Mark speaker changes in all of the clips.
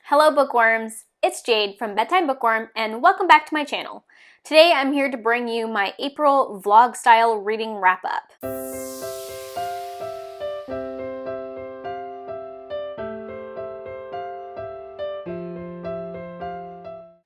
Speaker 1: Hello bookworms, it's Jade from Bedtime Bookworm and welcome back to my channel. Today I'm here to bring you my April vlog style reading wrap up.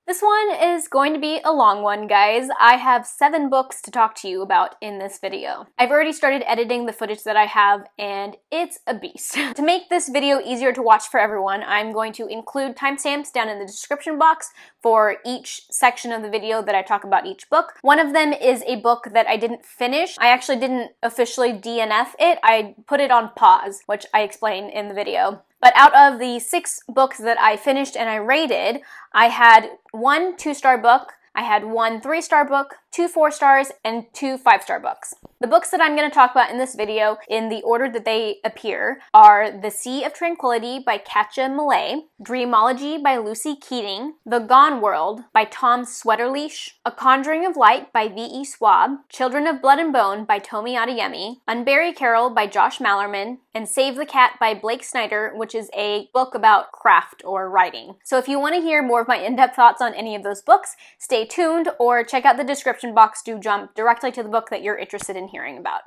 Speaker 1: This one is going to be a long one, guys. I have 7 books to talk to you about in this video. I've already started editing the footage that I have, and it's a beast. To make this video easier to watch for everyone, I'm going to include timestamps down in the description box for each section of the video that I talk about each book. One of them is a book that I didn't finish. I actually didn't officially DNF it. I put it on pause, which I explain in the video. But out of the 6 books that I finished and I rated, I had 1 2-star book, I had 1 3-star book, 2 4 stars, and 2 5-star books. The books that I'm going to talk about in this video, in the order that they appear, are The Sea of Tranquility by Katja Millay, Dreamology by Lucy Keating, The Gone World by Tom Sweterlitsch, A Conjuring of Light by V.E. Schwab, Children of Blood and Bone by Tomi Adeyemi, Unbury Carol by Josh Malerman, and Save the Cat by Blake Snyder, which is a book about craft or writing. So if you want to hear more of my in-depth thoughts on any of those books, stay tuned or check out the description box to jump directly to the book that you're interested in hearing about.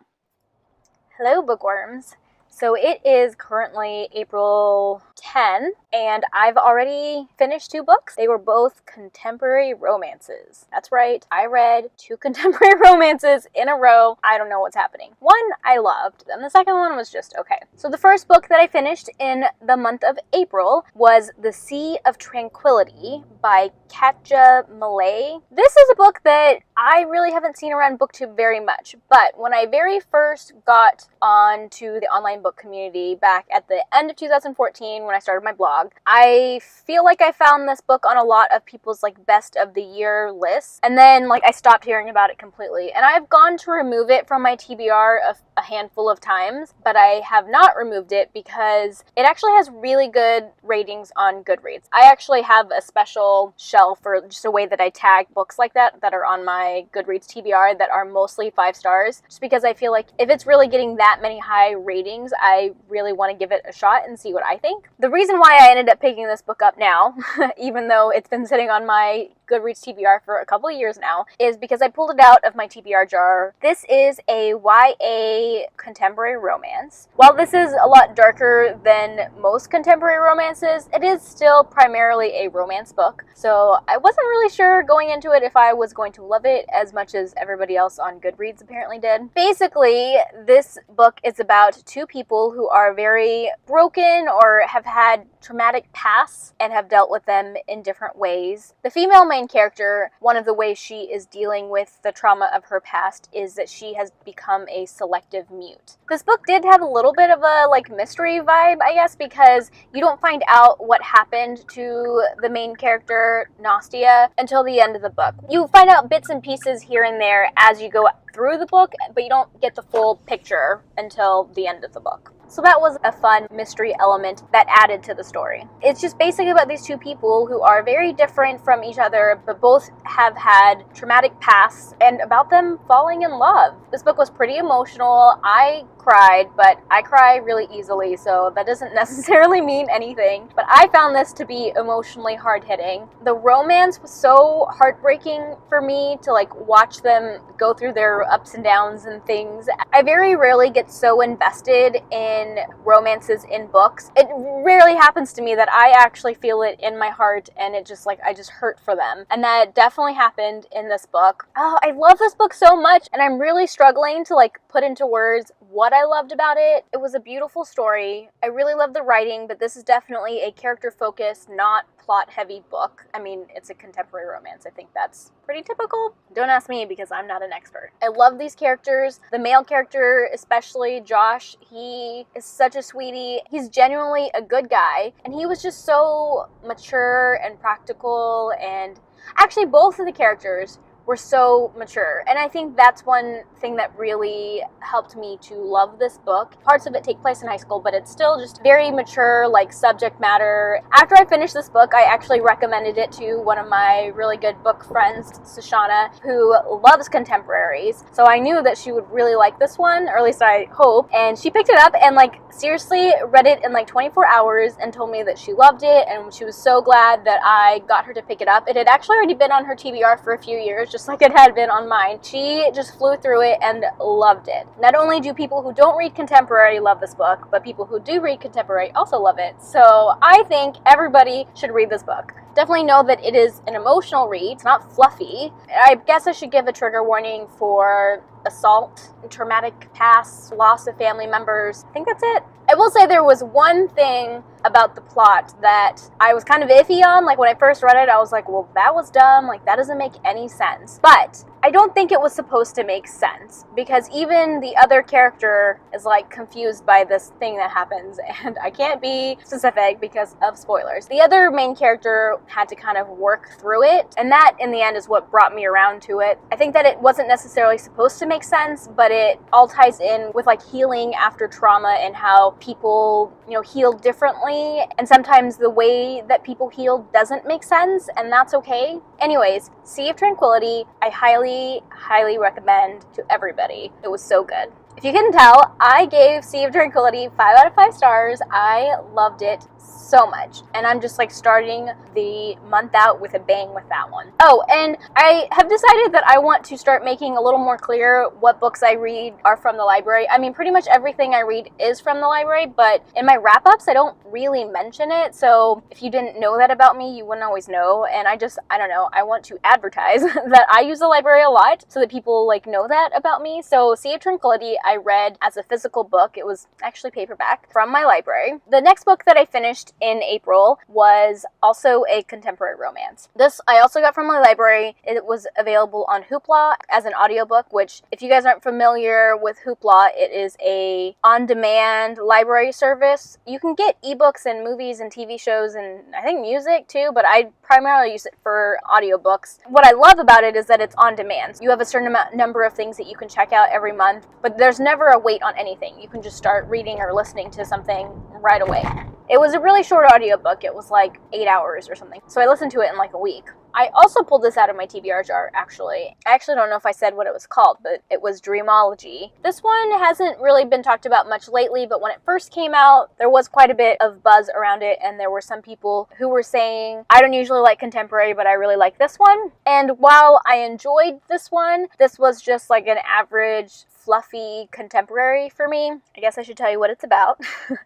Speaker 1: Hello bookworms. So it is currently April 10, and I've already finished 2 books. They were both contemporary romances. That's right, I read 2 contemporary romances in a row. I don't know what's happening. One I loved, and the second one was just okay. So the first book that I finished in the month of April was The Sea of Tranquility by Katja Millay. This is a book that I really haven't seen around BookTube very much, but when I very first got onto the online book community back at the end of 2014 when I started my blog, I feel like I found this book on a lot of people's best of the year lists, and then I stopped hearing about it completely, and I've gone to remove it from my TBR a handful of times, but I have not removed it because it actually has really good ratings on Goodreads. I actually have a special shelf for just a way that I tag books like that are on my Goodreads TBR that are mostly 5 stars, just because I feel like if it's really getting that many high ratings, I really want to give it a shot and see what I think. The reason why I ended up picking this book up now, even though it's been sitting on my Goodreads TBR for a couple of years now, is because I pulled it out of my TBR jar. This is a YA contemporary romance. While this is a lot darker than most contemporary romances, it is still primarily a romance book. So I wasn't really sure going into it if I was going to love it as much as everybody else on Goodreads apparently did. Basically, this book is about 2 people who are very broken or have had traumatic pasts and have dealt with them in different ways. The female main character, one of the ways she is dealing with the trauma of her past is that she has become a selective mute. This book did have a little bit of a mystery vibe, I guess, because you don't find out what happened to the main character, Nastia, until the end of the book. You find out bits and pieces here and there as you go through the book, but you don't get the full picture until the end of the book. So that was a fun mystery element that added to the story. It's just basically about these 2 people who are very different from each other, but both have had traumatic pasts, and about them falling in love. This book was pretty emotional. I cried, but I cry really easily, so that doesn't necessarily mean anything. But I found this to be emotionally hard-hitting. The romance was so heartbreaking for me to watch them go through their ups and downs and things. I very rarely get so invested in romances in books. It rarely happens to me that I actually feel it in my heart and it just I just hurt for them. And that definitely happened in this book. Oh, I love this book so much, and I'm really struggling to put into words what I loved about it. It was a beautiful story. I really love the writing, but this is definitely a character-focused, not plot-heavy book. I mean, it's a contemporary romance. I think that's pretty typical. Don't ask me because I'm not an expert. I love these characters. The male character, especially Josh, he is such a sweetie. He's genuinely a good guy, and he was just so mature and practical, and actually both of the characters were so mature. And I think that's one thing that really helped me to love this book. Parts of it take place in high school, but it's still just very mature, like, subject matter. After I finished this book, I actually recommended it to one of my really good book friends, Sushana, who loves contemporaries. So I knew that she would really like this one, or at least I hope. And she picked it up and, like, seriously read it in like 24 hours and told me that she loved it, and she was so glad that I got her to pick it up. It had actually already been on her TBR for a few years, just like it had been on mine. She just flew through it and loved it. Not only do people who don't read contemporary love this book, but people who do read contemporary also love it. So I think everybody should read this book. Definitely know that it is an emotional read. It's not fluffy. I guess I should give a trigger warning for assault, traumatic past, loss of family members. I think that's it. I will say there was one thing about the plot that I was kind of iffy on. Like, when I first read it, I was like, well, that was dumb. Like, that doesn't make any sense. But I don't think it was supposed to make sense, because even the other character is, like, confused by this thing that happens, and I can't be specific because of spoilers. The other main character had to kind of work through it, and that, in the end, is what brought me around to it. I think that it wasn't necessarily supposed to make sense, but it all ties in with, like, healing after trauma and how people, you know, heal differently, and sometimes the way that people heal doesn't make sense, and that's okay. Anyways, Sea of Tranquility, I highly recommend to everybody. It was so good. If you couldn't tell, I gave Sea of Tranquility 5 out of 5 stars. I loved it so much, and I'm just like starting the month out with a bang with that one. Oh, and I have decided that I want to start making a little more clear what books I read are from the library. I mean, pretty much everything I read is from the library, but in my wrap-ups I don't really mention it, so if you didn't know that about me, you wouldn't always know. And I don't know, I want to advertise that I use the library a lot so that people like know that about me. So Sea of Tranquility I read as a physical book. It was actually paperback from my library. The next book that I finished in April was also a contemporary romance. This I also got from my library. It was available on Hoopla as an audiobook, which, if you guys aren't familiar with Hoopla, it is a on-demand library service. You can get ebooks and movies and TV shows and I think music too, but I primarily use it for audiobooks. What I love about it is that it's on demand. You have a certain number of things that you can check out every month, but there's never a wait on anything. You can just start reading or listening to something right away. It was a really short audiobook. It was like 8 hours or something. So I listened to it in like a week. I also pulled this out of my TBR jar, actually. I actually don't know if I said what it was called, but it was Dreamology. This one hasn't really been talked about much lately, but when it first came out, there was quite a bit of buzz around it, and there were some people who were saying, I don't usually like contemporary, but I really like this one. And while I enjoyed this one, this was just like an average fluffy contemporary for me. I guess I should tell you what it's about.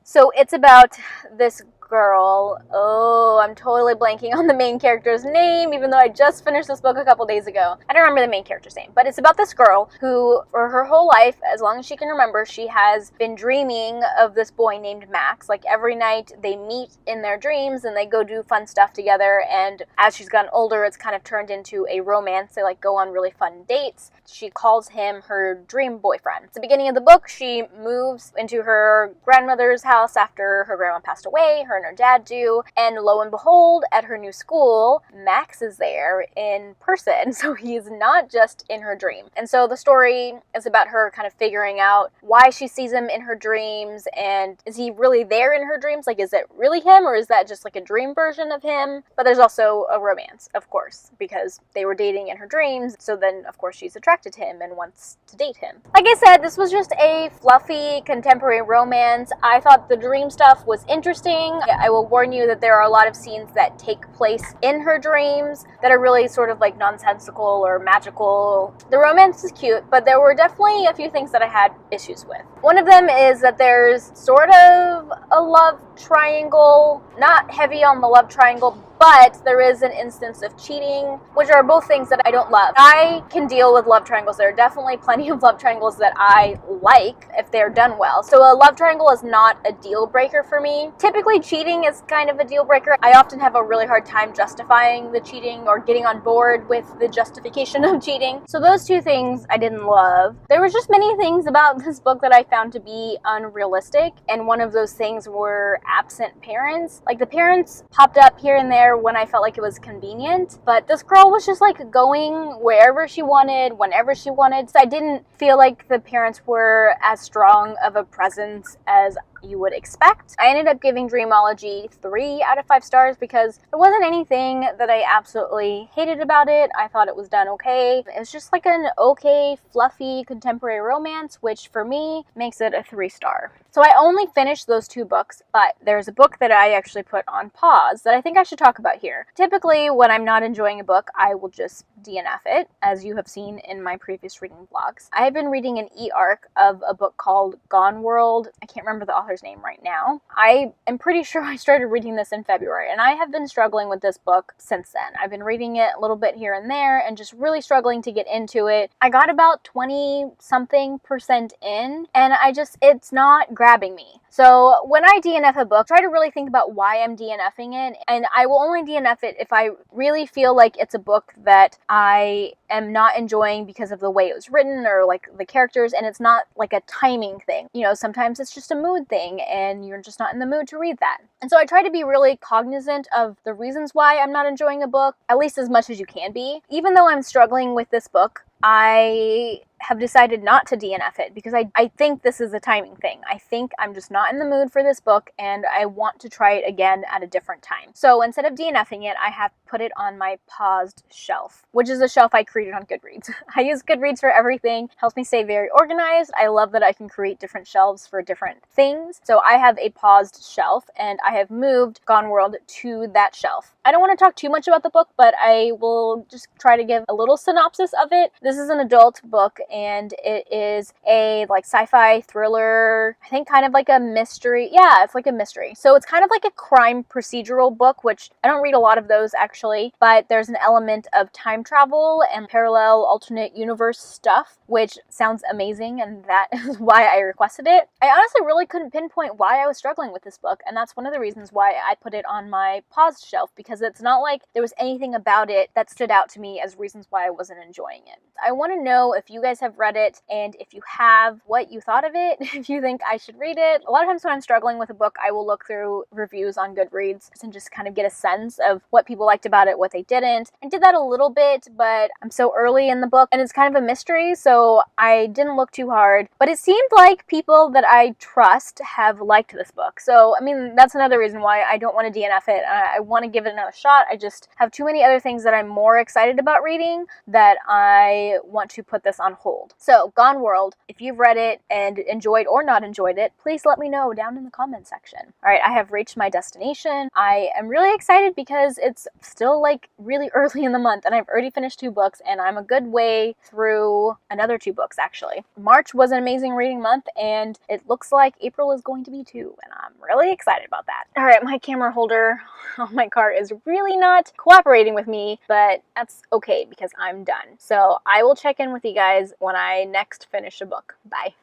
Speaker 1: So it's about this girl. Oh, I'm totally blanking on the main character's name, even though I just finished this book a couple days ago. I don't remember the main character's name, but it's about this girl who, for her whole life, as long as she can remember, she has been dreaming of this boy named Max. Like, every night they meet in their dreams and they go do fun stuff together, and as she's gotten older, it's kind of turned into a romance. They like go on really fun dates. She calls him her dream boyfriend. At the beginning of the book, she moves into her grandmother's house after her grandma passed away. Her and her dad do, and lo and behold, at her new school, Max is there in person, so he's not just in her dream. And so the story is about her kind of figuring out why she sees him in her dreams, and is he really there in her dreams? Like, is it really him, or is that just like a dream version of him? But there's also a romance, of course, because they were dating in her dreams, so then of course she's attracted to him and wants to date him. Like I said, this was just a fluffy contemporary romance. I thought the dream stuff was interesting. I will warn you that there are a lot of scenes that take place in her dreams that are really sort of like nonsensical or magical. The romance is cute, but there were definitely a few things that I had issues with. One of them is that there's sort of a love triangle, not heavy on the love triangle, but there is an instance of cheating, which are both things that I don't love. I can deal with love triangles. There are definitely plenty of love triangles that I like if they're done well. So a love triangle is not a deal breaker for me. Typically, cheating is kind of a deal breaker. I often have a really hard time justifying the cheating or getting on board with the justification of cheating. So those two things I didn't love. There was just many things about this book that I found to be unrealistic, and one of those things were absent parents. Like, the parents popped up here and there when I felt like it was convenient, but this girl was just like going wherever she wanted, whenever she wanted. So I didn't feel like the parents were as strong of a presence as you would expect. I ended up giving Dreamology 3 out of 5 stars because there wasn't anything that I absolutely hated about it. I thought it was done okay. It was just like an okay, fluffy, contemporary romance, which for me makes it a 3-star. So I only finished those 2 books, but there's a book that I actually put on pause that I think I should talk about here. Typically, when I'm not enjoying a book, I will just DNF it, as you have seen in my previous reading vlogs. I have been reading an e-arc of a book called Gone World. I can't remember the author's name right now. I am pretty sure I started reading this in February, and I have been struggling with this book since then. I've been reading it a little bit here and there and just really struggling to get into it. I got about 20-something% in, and it's not grabbing me. So when I DNF a book, try to really think about why I'm DNFing it, and I will only DNF it if I really feel like it's a book that I am not enjoying because of the way it was written or like the characters, and it's not like a timing thing. You know, sometimes it's just a mood thing and you're just not in the mood to read that. And so I try to be really cognizant of the reasons why I'm not enjoying a book, at least as much as you can be. Even though I'm struggling with this book, I have decided not to DNF it because I think this is a timing thing. I think I'm just not in the mood for this book and I want to try it again at a different time. So instead of DNFing it, I have put it on my paused shelf, which is a shelf I created on Goodreads. I use Goodreads for everything. Helps me stay very organized. I love that I can create different shelves for different things. So I have a paused shelf and I have moved Gone World to that shelf. I don't want to talk too much about the book, but I will just try to give a little synopsis of it. This is an adult book and it is a like sci-fi thriller, I think kind of like a mystery. Yeah, it's like a mystery. So it's kind of like a crime procedural book, which I don't read a lot of those actually, but there's an element of time travel and parallel alternate universe stuff, which sounds amazing, and that is why I requested it. I honestly really couldn't pinpoint why I was struggling with this book, and that's one of the reasons why I put it on my paused shelf, because it's not like there was anything about it that stood out to me as reasons why I wasn't enjoying it. I want to know if you guys have read it, and if you have, what you thought of it, if you think I should read it. A lot of times when I'm struggling with a book, I will look through reviews on Goodreads and just kind of get a sense of what people liked about it, what they didn't. I did that a little bit, but I'm so early in the book, and it's kind of a mystery, so I didn't look too hard. But it seemed like people that I trust have liked this book. So, I mean, that's another reason why I don't want to DNF it. I want to give it another shot. I just have too many other things that I'm more excited about reading that I want to put this on hold. So, Gone World, if you've read it and enjoyed or not enjoyed it, please let me know down in the comment section. Alright, I have reached my destination. I am really excited because it's still like really early in the month and I've already finished 2 books and I'm a good way through another 2 books actually. March was an amazing reading month and it looks like April is going to be too, and I'm really excited about that. Alright, my camera holder on my car is really not cooperating with me, but that's okay because I'm done. So I will check in with you guys when I next finish a book. Bye.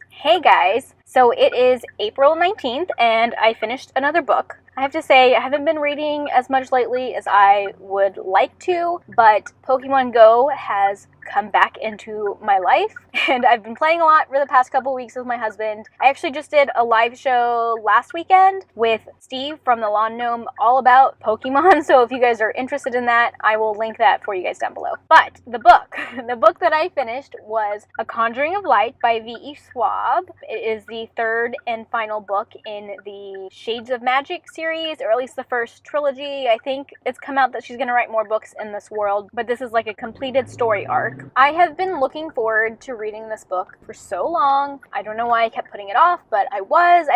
Speaker 1: Hey guys, so it is April 19th and I finished another book. I have to say, I haven't been reading as much lately as I would like to, but Pokemon Go has come back into my life and I've been playing a lot for the past couple weeks with my husband. I actually just did a live show last weekend with Steve from the Lawn Gnome all about Pokemon, so if you guys are interested in that, I will link that for you guys down below. But the book that I finished was A Conjuring of Light by V.E. Schwab. It is the 3rd and final book in the Shades of Magic series, or at least the first trilogy. I think it's come out that she's going to write more books in this world, but this is like a completed story arc. I have been looking forward to reading this book for so long. I don't know why I kept putting it off, but I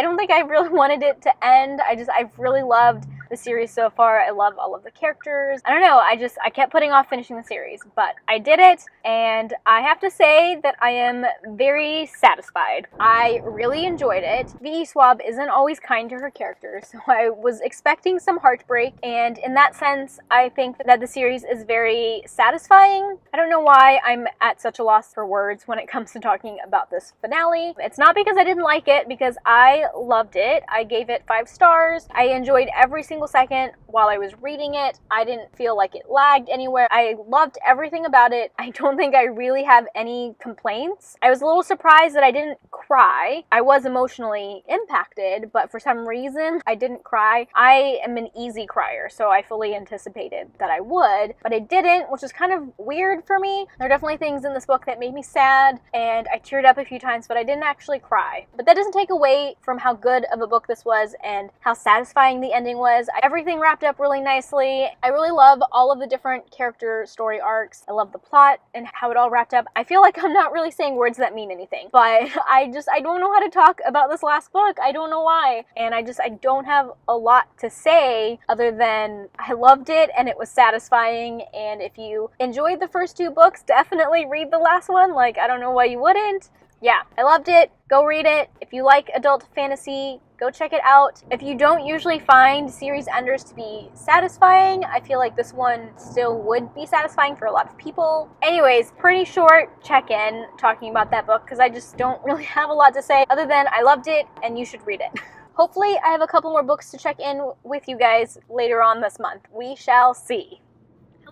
Speaker 1: don't think I really wanted it to end. I've really loved the series so far. I love all of the characters. I don't know, I kept putting off finishing the series, but I did it, and I have to say that I am very satisfied. I really enjoyed it. V.E. Schwab isn't always kind to her characters, so I was expecting some heartbreak, and in that sense, I think that the series is very satisfying. I don't know why I'm at such a loss for words when it comes to talking about this finale. It's not because I didn't like it, because I loved it. I gave it 5 stars. I enjoyed every single single second while I was reading it. I didn't feel like it lagged anywhere. I loved everything about it. I don't think I really have any complaints. I was a little surprised that I didn't cry. I was emotionally impacted, but for some reason I didn't cry. I am an easy crier, so I fully anticipated that I would, but I didn't, which is kind of weird for me. There are definitely things in this book that made me sad, and I teared up a few times, but I didn't actually cry. But that doesn't take away from how good of a book this was and how satisfying the ending was. Everything wrapped up really nicely. I really love all of the different character story arcs. I love the plot and how it all wrapped up. I feel like I'm not really saying words that mean anything, but I don't know how to talk about this last book. I don't know why. And I don't have a lot to say other than I loved it and it was satisfying. And if you enjoyed the first two books, definitely read the last one. Like, I don't know why you wouldn't. Yeah, I loved it. Go read it. If you like adult fantasy, go check it out. If you don't usually find series enders to be satisfying, I feel like this one still would be satisfying for a lot of people. Anyways, pretty short check-in talking about that book because I just don't really have a lot to say other than I loved it and you should read it. Hopefully I have a couple more books to check in with you guys later on this month. We shall see.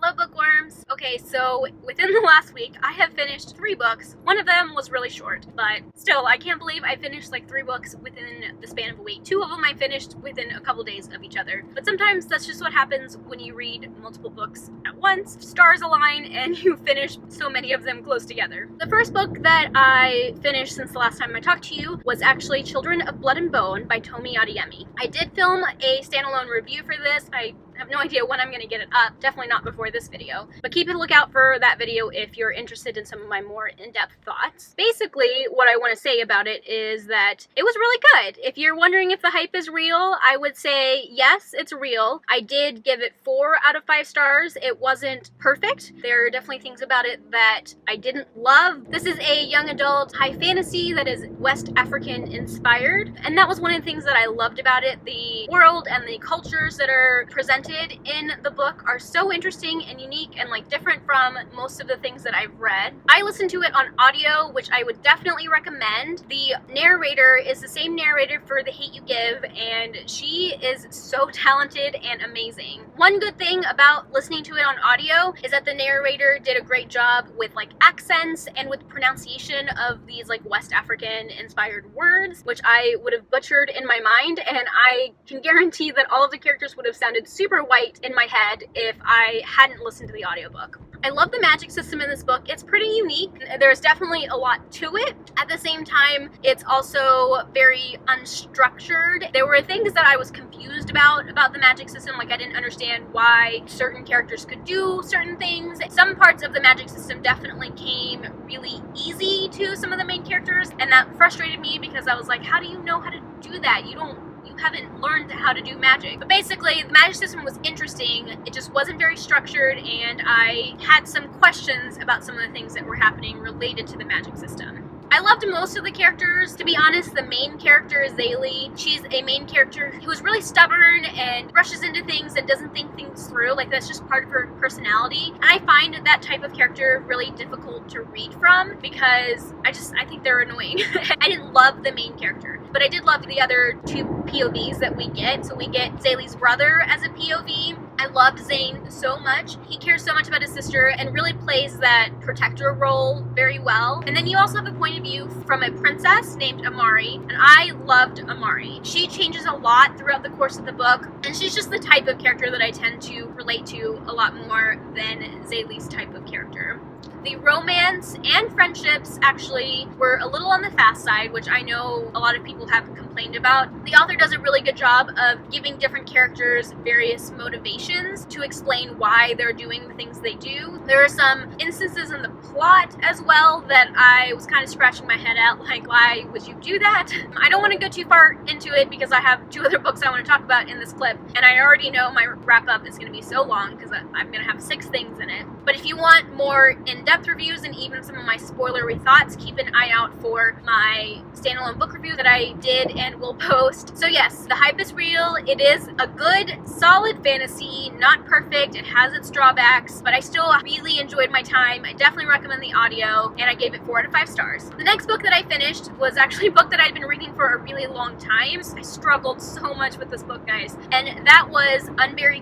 Speaker 1: Hello, bookworms. Okay, so within the last week, I have finished 3 books. One of them was really short, but still, I can't believe I finished like 3 books within the span of a week. 2 of them I finished within a couple days of each other. But sometimes that's just what happens when you read multiple books at once. Stars align and you finish so many of them close together. The first book that I finished since the last time I talked to you was actually Children of Blood and Bone by Tomi Adeyemi. I did film a standalone review for this. I have no idea when I'm going to get it up. Definitely not before this video. But keep a lookout for that video if you're interested in some of my more in-depth thoughts. Basically, what I want to say about it is that it was really good. If you're wondering if the hype is real, I would say yes, it's real. I did give it 4 out of 5 stars. It wasn't perfect. There are definitely things about it that I didn't love. This is a young adult high fantasy that is West African inspired. And that was one of the things that I loved about it. The world and the cultures that are presented in the book are so interesting and unique and like different from most of the things that I've read. I listened to it on audio, which I would definitely recommend. The narrator is the same narrator for The Hate U Give, and she is so talented and amazing. One good thing about listening to it on audio is that the narrator did a great job with like accents and with pronunciation of these like West African inspired words, which I would have butchered in my mind, and I can guarantee that all of the characters would have sounded super white in my head if I hadn't listened to the audiobook. I love the magic system in this book. It's pretty unique. There's definitely a lot to it. At the same time, it's also very unstructured. There were things that I was confused about the magic system. Like I didn't understand why certain characters could do certain things. Some parts of the magic system definitely came really easy to some of the main characters, and that frustrated me because I was like, how do you know how to do that? You haven't learned how to do magic. But basically, the magic system was interesting. It just wasn't very structured, and I had some questions about some of the things that were happening related to the magic system. I loved most of the characters. To be honest, the main character is Zaylee. She's a main character who's really stubborn and rushes into things and doesn't think things through. Like, that's just part of her personality. And I find that type of character really difficult to read from because I think they're annoying. I didn't love the main character, but I did love the other 2 POVs that we get. So we get Zaylee's brother as a POV. I loved Zane so much. He cares so much about his sister and really plays that protector role very well. And then you also have a point of view from a princess named Amari, and I loved Amari. She changes a lot throughout the course of the book, and she's just the type of character that I tend to relate to a lot more than Zaylee's type of character. The romance and friendships actually were a little on the fast side, which I know a lot of people have complained about. The author does a really good job of giving different characters various motivations to explain why they're doing the things they do. There are some instances in the plot as well that I was kind of scratching my head at, like, why would you do that? I don't want to go too far into it because I have 2 other books I want to talk about in this clip, and I already know my wrap-up is going to be so long because I'm going to have 6 things in it. But if you want more in-depth reviews and even some of my spoilery thoughts, keep an eye out for my standalone book review that I did and will post. So yes, the hype is real. It is a good, solid fantasy. maybe not perfect, it has its drawbacks, but I still really enjoyed my time. I definitely recommend the audio, and I gave it 4 out of 5 stars. The next book that I finished was actually a book that I'd been reading for a really long time. I struggled so much with this book, guys, and that was Unbury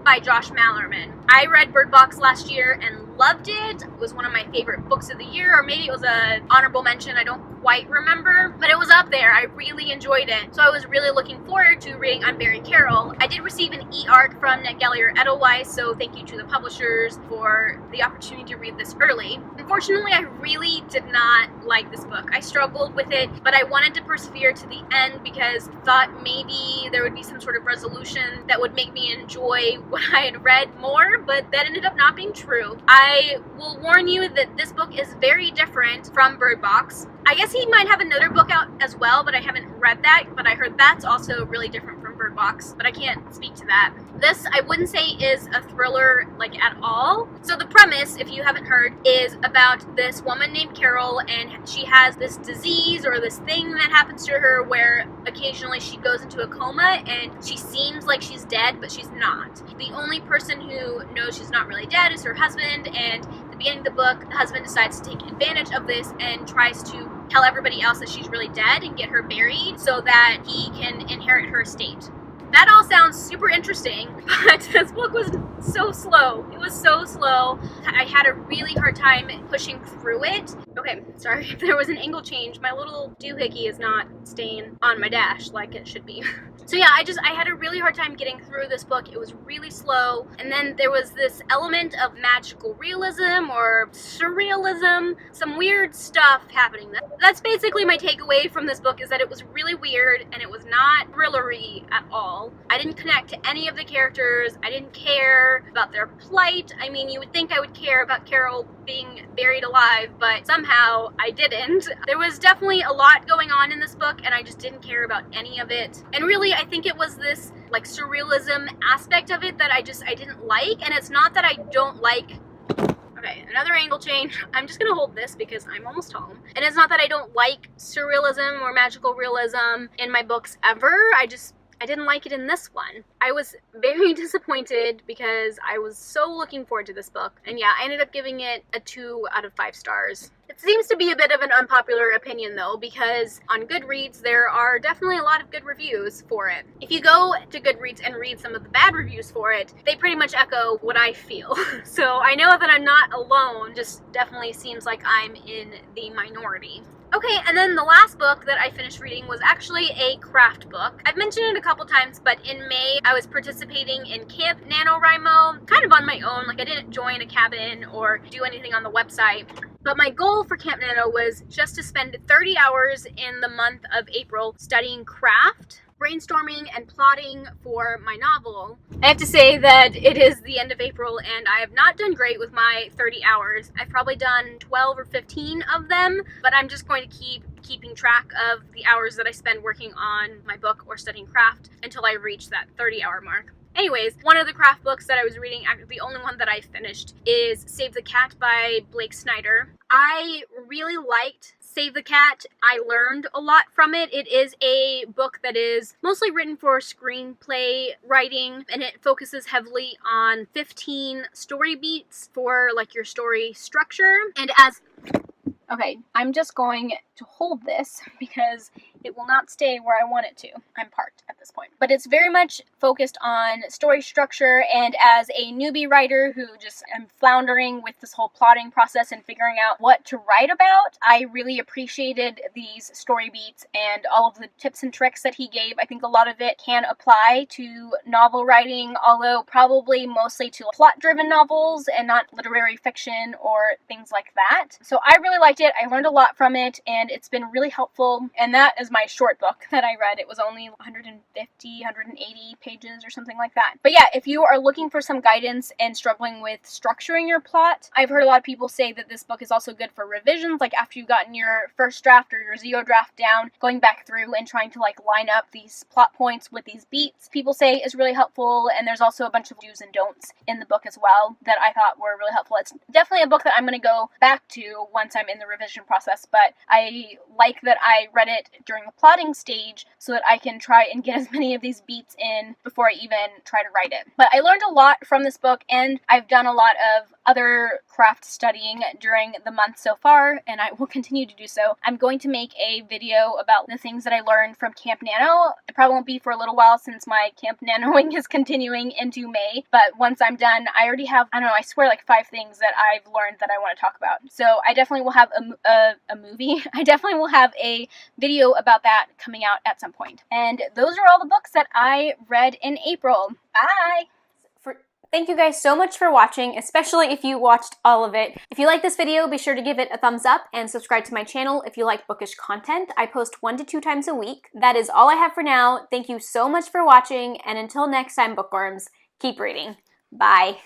Speaker 1: by Josh Malerman. I read Bird Box last year and loved it. It was one of my favorite books of the year, or maybe it was an honorable mention, I don't quite remember, but it was up there. I really enjoyed it, so I was really looking forward to reading Unbury. I did receive an e-arc from NetGalley or Edelweiss, so thank you to the publishers for the opportunity to read this early. Unfortunately, I really did not like this book. I struggled with it, but I wanted to persevere to the end because I thought maybe there would be some sort of resolution that would make me enjoy what I had read more, but that ended up not being true. I will warn you that this book is very different from Bird Box. I guess he might have another book out as well, but I haven't read that, but I heard that's also really different from Bird Box, but I can't speak to that. This, I wouldn't say is a thriller, like, at all. So the premise, if you haven't heard, is about this woman named Carol, and she has this disease or this thing that happens to her where occasionally she goes into a coma and she seems like she's dead, but she's not. The only person who knows she's not really dead is her husband, and at the beginning of the book, the husband decides to take advantage of this and tries to tell everybody else that she's really dead and get her buried so that he can inherit her estate. That all sounds super interesting, but this book was so slow. It was so slow. I had a really hard time pushing through it. Okay, sorry if there was an angle change. My little doohickey is not staying on my dash like it should be. So yeah, I had a really hard time getting through this book. It was really slow. And then there was this element of magical realism or surrealism, some weird stuff happening. That's basically my takeaway from this book, is that it was really weird and it was not thrillery at all. I didn't connect to any of the characters. I didn't care about their plight. I mean, you would think I would care about Carol being buried alive, but somehow I didn't. There was definitely a lot going on in this book, and I just didn't care about any of it. And really, I think it was this like surrealism aspect of it that I didn't like. And it's not that I don't like. Okay, another angle change. I'm just gonna hold this because I'm almost home. And it's not that I don't like surrealism or magical realism in my books ever. I didn't like it in this one. I was very disappointed because I was so looking forward to this book. And yeah, I ended up giving it a 2 out of 5 stars. It seems to be a bit of an unpopular opinion though, because on Goodreads there are definitely a lot of good reviews for it. If you go to Goodreads and read some of the bad reviews for it, they pretty much echo what I feel. So I know that I'm not alone, just definitely seems like I'm in the minority. Okay, and then the last book that I finished reading was actually a craft book. I've mentioned it a couple times, but in May I was participating in Camp NaNoWriMo, kind of on my own. Like, I didn't join a cabin or do anything on the website. But my goal for Camp Nano was just to spend 30 hours in the month of April studying craft, brainstorming and plotting for my novel. I have to say that it is the end of April and I have not done great with my 30 hours. I've probably done 12 or 15 of them, but I'm just going to keep keeping track of the hours that I spend working on my book or studying craft until I reach that 30-hour mark. Anyways, one of the craft books that I was reading, the only one that I finished, is Save the Cat by Blake Snyder. I really liked Save the Cat. I learned a lot from it. It is a book that is mostly written for screenplay writing, and it focuses heavily on 15 story beats for like your story structure. And okay, I'm just going to hold this because it will not stay where I want it to. I'm parked at this point. But it's very much focused on story structure, and as a newbie writer who just am floundering with this whole plotting process and figuring out what to write about, I really appreciated these story beats and all of the tips and tricks that he gave. I think a lot of it can apply to novel writing, although probably mostly to plot-driven novels and not literary fiction or things like that. So I really liked it. I learned a lot from it, and it's been really helpful. And that is my short book that I read. It was only 180 pages or something like that. But yeah, if you are looking for some guidance and struggling with structuring your plot, I've heard a lot of people say that this book is also good for revisions, like after you've gotten your first draft or your zero draft down, going back through and trying to like line up these plot points with these beats, people say is really helpful. And there's also a bunch of do's and don'ts in the book as well that I thought were really helpful. It's definitely a book that I'm going to go back to once I'm in the revision process, but I like that I read it during
Speaker 2: during the plotting stage so that I can try and get as many of these beats in before I even try to write it. But I learned a lot from this book, and I've done a lot of other craft studying during the month so far, and I will continue to do so. I'm going to make a video about the things that I learned from Camp Nano. It probably won't be for a little while since my Camp Nanoing is continuing into May, but once I'm done, I already have, I don't know, I swear like 5 things that I've learned that I want to talk about. So I definitely will have a movie. I definitely will have a video about that coming out at some point. And those are all the books that I read in April. Bye!
Speaker 1: Thank you guys so much for watching, especially if you watched all of it. If you like this video, be sure to give it a thumbs up and subscribe to my channel if you like bookish content. I post 1 to 2 times a week. That is all I have for now. Thank you so much for watching, and until next time, bookworms, keep reading. Bye.